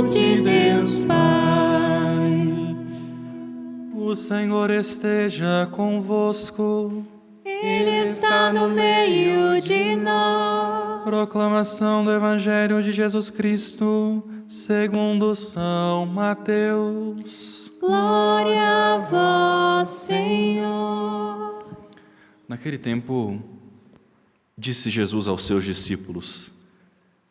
de Deus Pai. O Senhor esteja convosco. Ele está no meio de nós. Proclamação do Evangelho de Jesus Cristo, segundo São Mateus. Glória a vós, Senhor. Naquele tempo, disse Jesus aos seus discípulos: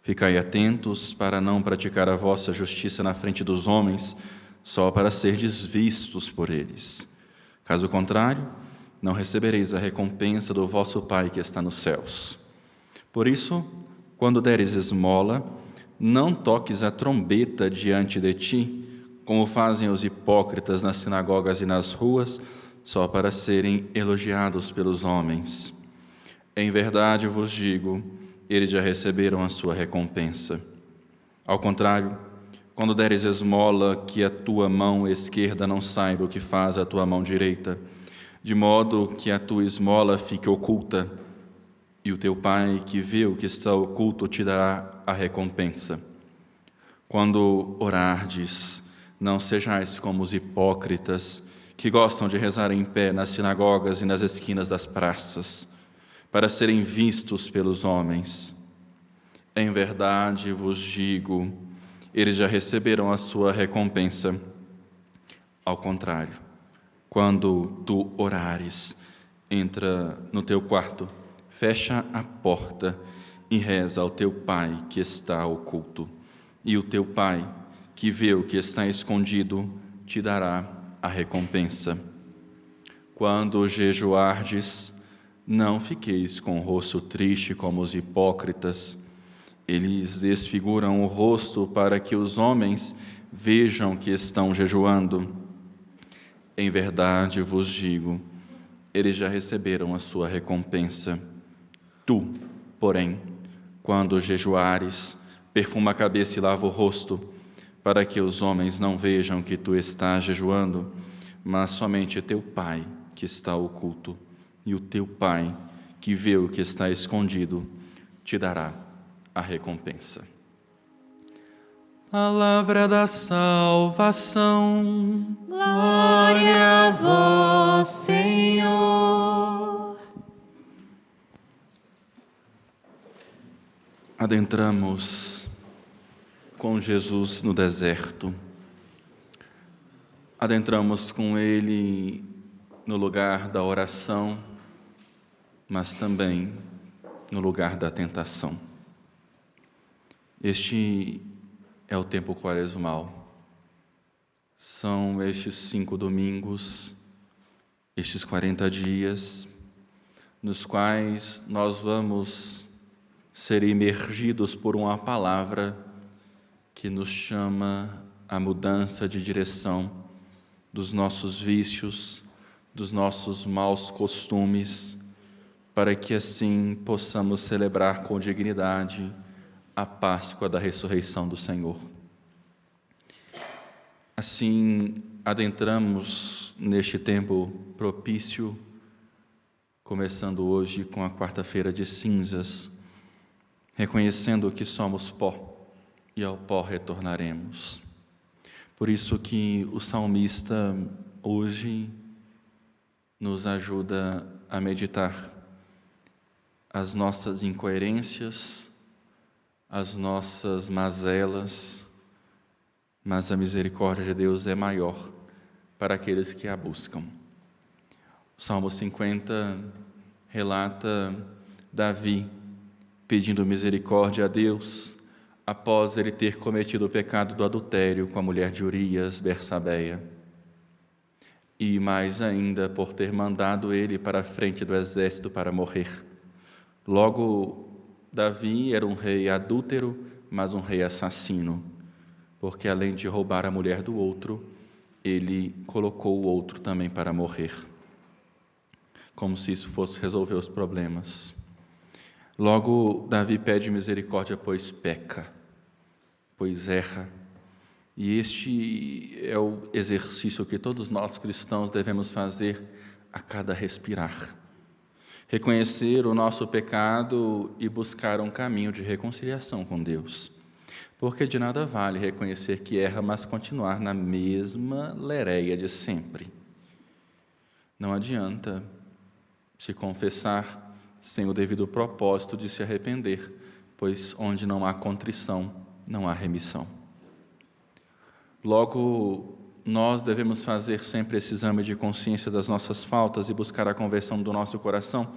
Ficai atentos para não praticar a vossa justiça na frente dos homens, só para serdes vistos por eles. Caso contrário, não recebereis a recompensa do vosso Pai que está nos céus. Por isso, quando deres esmola, não toques a trombeta diante de ti, como fazem os hipócritas nas sinagogas e nas ruas, só para serem elogiados pelos homens. Em verdade vos digo, eles já receberam a sua recompensa. Ao contrário, quando deres esmola, que a tua mão esquerda não saiba o que faz a tua mão direita, de modo que a tua esmola fique oculta, e o teu Pai, que vê o que está oculto, te dará a recompensa. Quando orardes, não sejais como os hipócritas, que gostam de rezar em pé nas sinagogas e nas esquinas das praças, para serem vistos pelos homens. Em verdade vos digo, eles já receberam a sua recompensa. Ao contrário, quando tu orares, entra no teu quarto, fecha a porta e reza ao teu Pai que está oculto. E o teu Pai, que vê o que está escondido, te dará a recompensa. Quando jejuardes, não fiqueis com o rosto triste como os hipócritas. Eles desfiguram o rosto para que os homens vejam que estão jejuando. Em verdade vos digo, eles já receberam a sua recompensa. Tu, porém, quando jejuares, perfuma a cabeça e lava o rosto, para que os homens não vejam que tu estás jejuando, mas somente teu Pai que está oculto. E o teu Pai, que vê o que está escondido, te dará a recompensa. Palavra da salvação. Glória a vós, Senhor. Adentramos com Jesus no deserto. Adentramos com Ele no lugar da oração, mas também no lugar da tentação. Este é o tempo quaresmal. São estes 5 domingos, estes 40 dias, nos quais nós vamos ser imergidos por uma palavra que nos chama à mudança de direção dos nossos vícios, dos nossos maus costumes, para que assim possamos celebrar com dignidade a Páscoa da ressurreição do Senhor. Assim, adentramos neste tempo propício, começando hoje com a quarta-feira de cinzas, reconhecendo que somos pó e ao pó retornaremos. Por isso que o salmista hoje nos ajuda a meditar as nossas incoerências, as nossas mazelas, mas a misericórdia de Deus é maior para aqueles que a buscam. O Salmo 50 relata Davi pedindo misericórdia a Deus após ele ter cometido o pecado do adultério com a mulher de Urias, Bersabeia, e mais ainda por ter mandado ele para a frente do exército para morrer. Logo, Davi era um rei adúltero, mas um rei assassino, porque além de roubar a mulher do outro, ele colocou o outro também para morrer, como se isso fosse resolver os problemas. Logo, Davi pede misericórdia, pois peca, pois erra. E este é o exercício que todos nós cristãos devemos fazer a cada respirar. Reconhecer o nosso pecado e buscar um caminho de reconciliação com Deus. Porque de nada vale reconhecer que erra, mas continuar na mesma lereia de sempre. Não adianta se confessar sem o devido propósito de se arrepender, pois onde não há contrição, não há remissão. Logo, nós devemos fazer sempre esse exame de consciência das nossas faltas e buscar a conversão do nosso coração,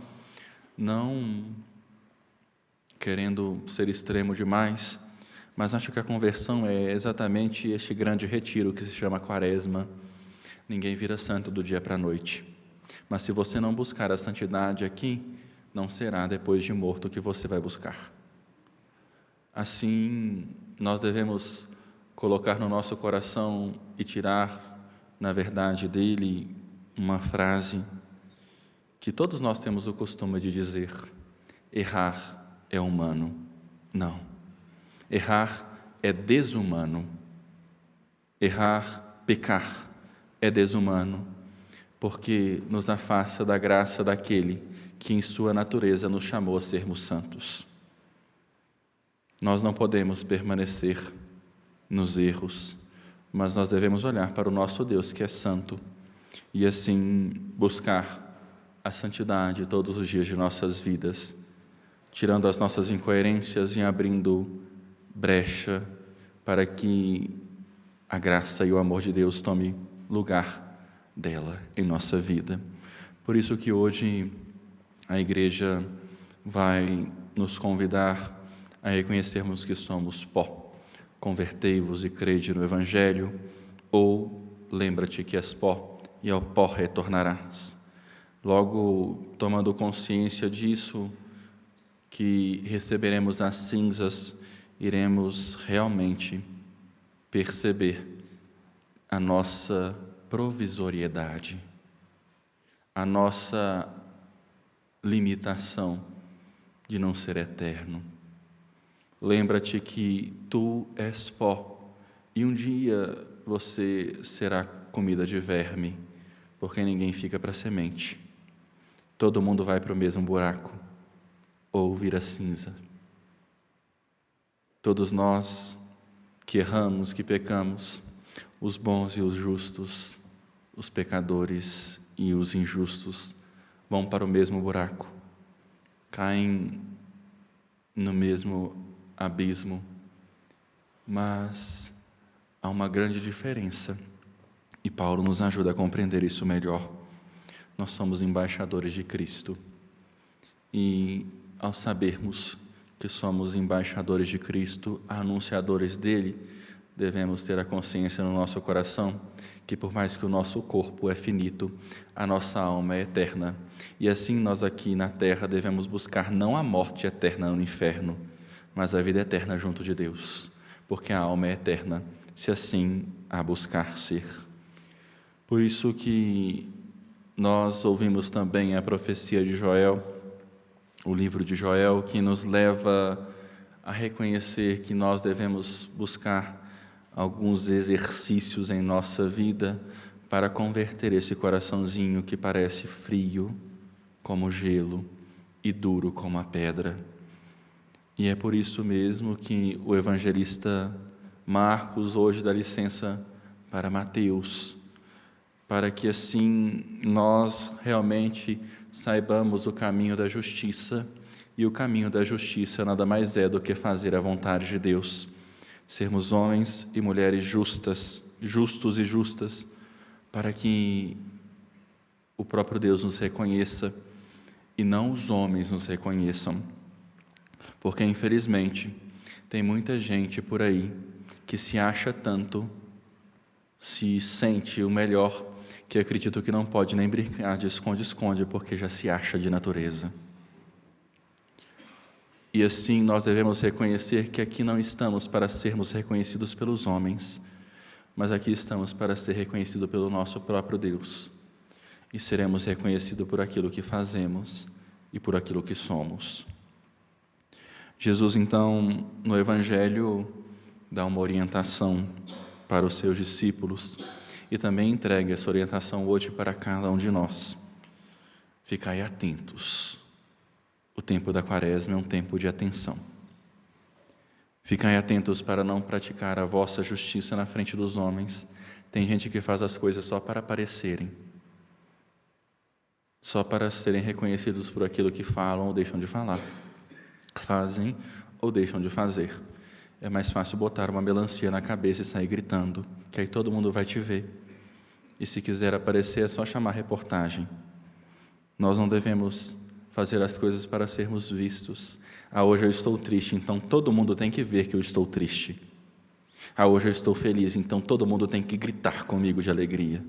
não querendo ser extremo demais, mas acho que a conversão é exatamente este grande retiro que se chama Quaresma. Ninguém vira santo do dia para a noite, mas se você não buscar a santidade aqui, não será depois de morto que você vai buscar. Assim, nós devemos colocar no nosso coração e tirar, na verdade, dele uma frase que todos nós temos o costume de dizer: errar é humano. Não. Errar é desumano. Errar, pecar, é desumano, porque nos afasta da graça daquele que em sua natureza nos chamou a sermos santos. Nós não podemos permanecer nos erros, mas nós devemos olhar para o nosso Deus que é santo e assim buscar a santidade todos os dias de nossas vidas, tirando as nossas incoerências e abrindo brecha para que a graça e o amor de Deus tome lugar dela em nossa vida. Por isso que hoje a igreja vai nos convidar a reconhecermos que somos pó. Convertei-vos e crede no Evangelho, ou lembra-te que és pó e ao pó retornarás. Logo, tomando consciência disso, que receberemos as cinzas, iremos realmente perceber a nossa provisoriedade, a nossa limitação de não ser eterno. Lembra-te que tu és pó e um dia você será comida de verme, porque ninguém fica para semente. Todo mundo vai para o mesmo buraco ou vira cinza. Todos nós que erramos, que pecamos, os bons e os justos, os pecadores e os injustos, vão para o mesmo buraco, caem no mesmo abismo, mas há uma grande diferença, e Paulo nos ajuda a compreender isso melhor. Nós somos embaixadores de Cristo, e ao sabermos que somos embaixadores de Cristo, anunciadores dele, devemos ter a consciência no nosso coração que por mais que o nosso corpo é finito, a nossa alma é eterna. E assim nós aqui na terra devemos buscar não a morte eterna no inferno, mas a vida eterna junto de Deus, porque a alma é eterna, se assim a buscar ser. Por isso que nós ouvimos também a profecia de Joel, o livro de Joel, que nos leva a reconhecer que nós devemos buscar alguns exercícios em nossa vida para converter esse coraçãozinho que parece frio como gelo e duro como a pedra. E é por isso mesmo que o evangelista Marcos hoje dá licença para Mateus, para que assim nós realmente saibamos o caminho da justiça, e o caminho da justiça nada mais é do que fazer a vontade de Deus, sermos homens e mulheres justos e justas, para que o próprio Deus nos reconheça e não os homens nos reconheçam, porque infelizmente tem muita gente por aí que se acha tanto, se sente o melhor, que acredito que não pode nem brincar de esconde-esconde, porque já se acha de natureza. E assim nós devemos reconhecer que aqui não estamos para sermos reconhecidos pelos homens, mas aqui estamos para ser reconhecidos pelo nosso próprio Deus, e seremos reconhecidos por aquilo que fazemos e por aquilo que somos. Jesus, então, no Evangelho, dá uma orientação para os seus discípulos e também entrega essa orientação hoje para cada um de nós. Ficai atentos. O tempo da Quaresma é um tempo de atenção. Ficai atentos para não praticar a vossa justiça na frente dos homens. Tem gente que faz as coisas só para aparecerem, só para serem reconhecidos por aquilo que falam ou deixam de falar, fazem ou deixam de fazer. É mais fácil botar uma melancia na cabeça e sair gritando, que aí todo mundo vai te ver. E se quiser aparecer, é só chamar reportagem. Nós não devemos fazer as coisas para sermos vistos. Hoje eu estou triste, então todo mundo tem que ver que eu estou triste. Hoje eu estou feliz, então todo mundo tem que gritar comigo de alegria.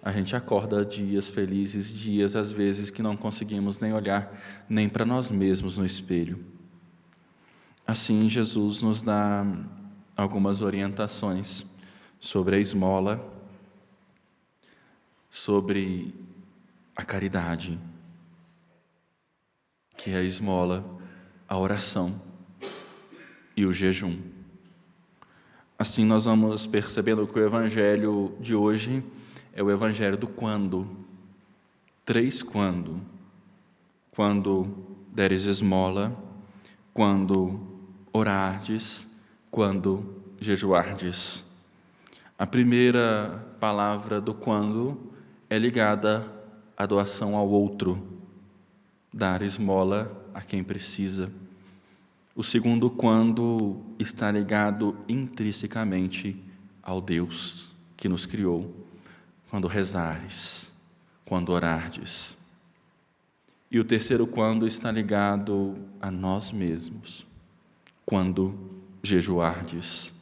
A gente acorda dias felizes, dias às vezes que não conseguimos nem olhar nem para nós mesmos no espelho. Assim, Jesus nos dá algumas orientações sobre a esmola, sobre a caridade, que é a esmola, a oração e o jejum. Assim, nós vamos percebendo que o evangelho de hoje é o evangelho do quando. 3 quando. Quando deres esmola, quando orardes, quando jejuardes. A primeira palavra do quando é ligada à doação ao outro, dar esmola a quem precisa. O segundo quando está ligado intrinsecamente ao Deus que nos criou, quando rezares, quando orardes. E o terceiro quando está ligado a nós mesmos, quando jejuardes.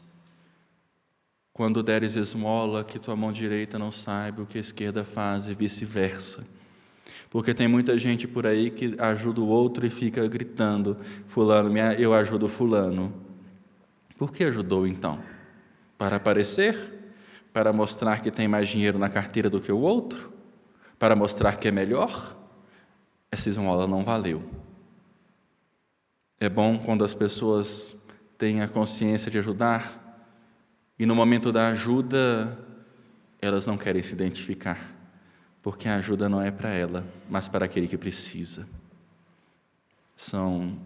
Quando deres esmola, que tua mão direita não saiba o que a esquerda faz e vice-versa. Porque tem muita gente por aí que ajuda o outro e fica gritando, fulano, eu ajudo fulano. Por que ajudou então? Para aparecer? Para mostrar que tem mais dinheiro na carteira do que o outro? Para mostrar que é melhor? Essa esmola não valeu. É bom quando as pessoas têm a consciência de ajudar e no momento da ajuda elas não querem se identificar, porque a ajuda não é para ela, mas para aquele que precisa. Tenho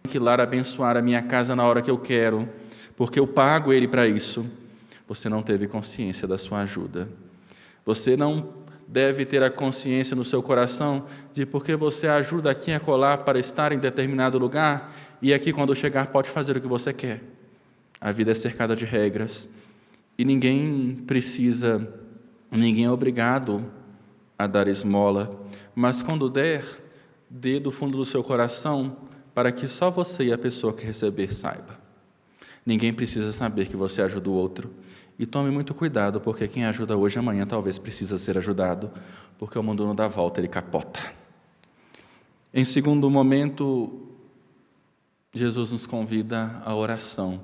que ir lá abençoar a minha casa na hora que eu quero, porque eu pago ele para isso. Você não teve consciência da sua ajuda. Você não deve ter a consciência no seu coração de porque você ajuda aqui a colar para estar em determinado lugar e aqui quando chegar pode fazer o que você quer. A vida é cercada de regras e ninguém é obrigado a dar esmola, mas quando der, dê do fundo do seu coração para que só você e a pessoa que receber saiba. Ninguém precisa saber que você ajuda o outro. E tome muito cuidado, porque quem ajuda hoje, amanhã talvez precisa ser ajudado, porque o mundo não dá volta, ele capota. Em segundo momento, Jesus nos convida à oração,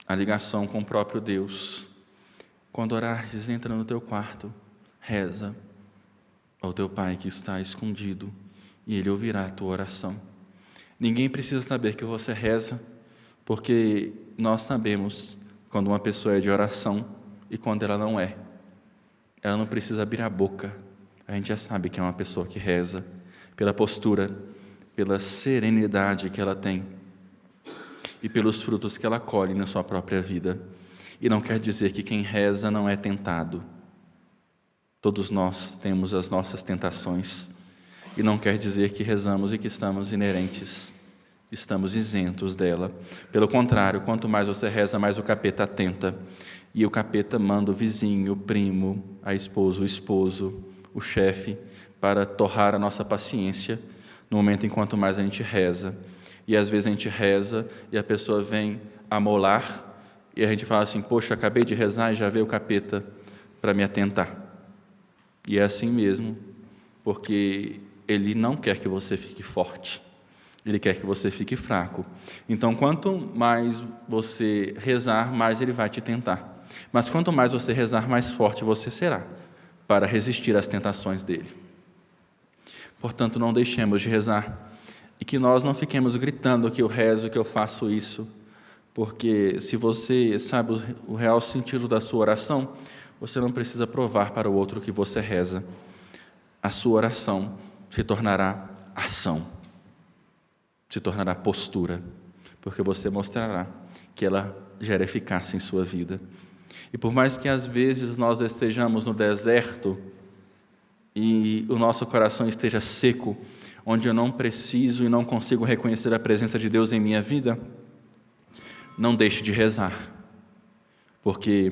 à ligação com o próprio Deus. Quando orares, entra no teu quarto, reza ao teu Pai que está escondido, e Ele ouvirá a tua oração. Ninguém precisa saber que você reza, porque nós sabemos quando uma pessoa é de oração e quando ela não é. Ela não precisa abrir a boca, a gente já sabe que é uma pessoa que reza, pela postura, pela serenidade que ela tem e pelos frutos que ela colhe na sua própria vida. E não quer dizer que quem reza não é tentado. Todos nós temos as nossas tentações, e não quer dizer que rezamos e que estamos isentos dela. Pelo contrário, quanto mais você reza, mais o capeta tenta. E o capeta manda o vizinho, o primo, a esposa, o esposo, o chefe, para torrar a nossa paciência no momento em quanto mais a gente reza. E às vezes a gente reza e a pessoa vem amolar e a gente fala assim, poxa, acabei de rezar e já veio o capeta para me atentar. E é assim mesmo, porque ele não quer que você fique forte. Ele quer que você fique fraco. Então, quanto mais você rezar, mais ele vai te tentar. Mas quanto mais você rezar, mais forte você será para resistir às tentações dele. Portanto, não deixemos de rezar. E que nós não fiquemos gritando que eu rezo, que eu faço isso. Porque se você sabe o real sentido da sua oração, você não precisa provar para o outro que você reza. A sua oração se tornará ação. Se tornará postura, porque você mostrará que ela gera eficácia em sua vida. E por mais que às vezes nós estejamos no deserto e o nosso coração esteja seco, onde eu não preciso e não consigo reconhecer a presença de Deus em minha vida, não deixe de rezar, porque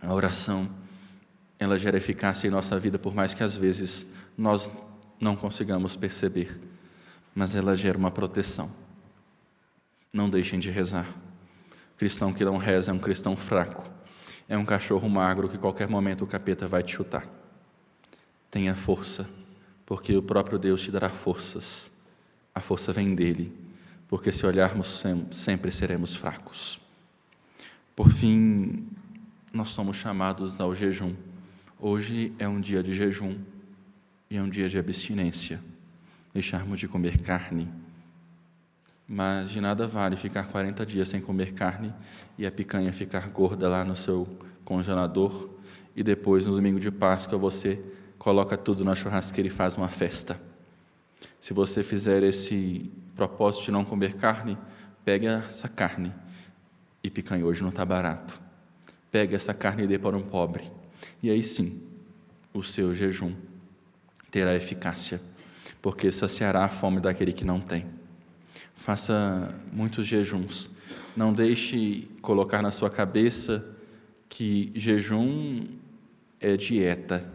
a oração, ela gera eficácia em nossa vida, por mais que às vezes nós não consigamos perceber, mas ela gera uma proteção. Não deixem de rezar. Cristão que não reza é um cristão fraco, é um cachorro magro que qualquer momento o capeta vai te chutar. Tenha força, porque o próprio Deus te dará forças. A força vem dele, porque se olharmos sempre seremos fracos. Por fim, nós somos chamados ao jejum. Hoje é um dia de jejum e é um dia de abstinência. Deixarmos de comer carne. Mas de nada vale ficar 40 dias sem comer carne e a picanha ficar gorda lá no seu congelador e depois, no domingo de Páscoa, você coloca tudo na churrasqueira e faz uma festa. Se você fizer esse propósito de não comer carne, pega essa carne, e picanha hoje não está barato, pega essa carne e dê para um pobre, e aí sim, o seu jejum terá eficácia, porque saciará a fome daquele que não tem. Faça muitos jejuns, não deixe colocar na sua cabeça que jejum é dieta.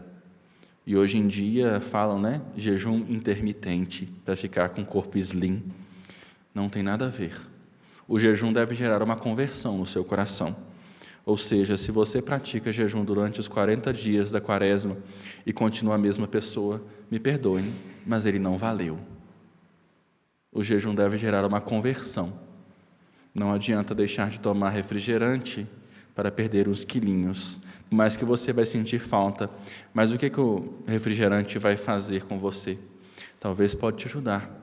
E hoje em dia falam, jejum intermitente, para ficar com o corpo slim. Não tem nada a ver. O jejum deve gerar uma conversão no seu coração. Ou seja, se você pratica jejum durante os 40 dias da quaresma e continua a mesma pessoa, me perdoem, mas ele não valeu. O jejum deve gerar uma conversão. Não adianta deixar de tomar refrigerante para perder uns quilinhos, mas que você vai sentir falta. Mas o que o refrigerante vai fazer com você? Talvez pode te ajudar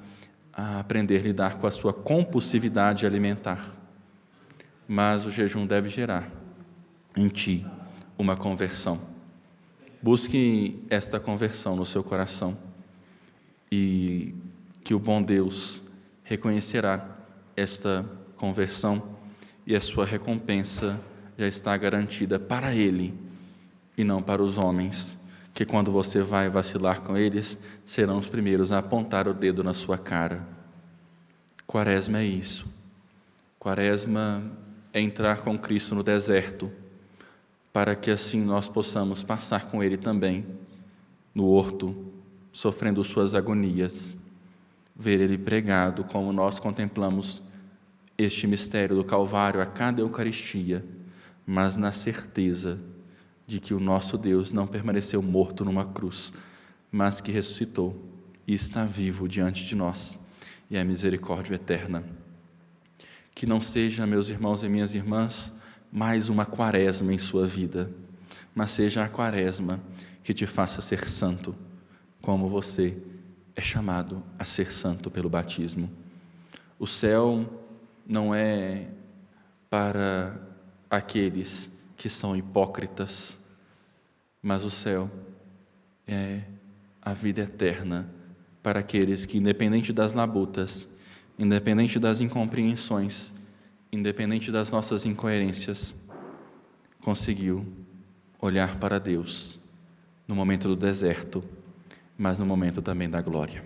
a aprender a lidar com a sua compulsividade alimentar. Mas o jejum deve gerar em ti uma conversão. Busque esta conversão no seu coração e que o bom Deus reconhecerá esta conversão e a sua recompensa já está garantida para Ele e não para os homens, que quando você vai vacilar com eles, serão os primeiros a apontar o dedo na sua cara. Quaresma é isso. Quaresma é entrar com Cristo no deserto, para que assim nós possamos passar com Ele também no horto, sofrendo suas agonias, ver Ele pregado, como nós contemplamos este mistério do Calvário a cada Eucaristia, mas na certeza de que o nosso Deus não permaneceu morto numa cruz, mas que ressuscitou e está vivo diante de nós, e é a misericórdia eterna. Que não seja, meus irmãos e minhas irmãs, mais uma quaresma em sua vida, mas seja a quaresma que te faça ser santo, como você é chamado a ser santo pelo batismo. O céu não é para aqueles que são hipócritas, mas o céu é a vida eterna para aqueles que, independente das labutas, independente das incompreensões, independente das nossas incoerências, conseguiu olhar para Deus no momento do deserto, mas no momento também da glória.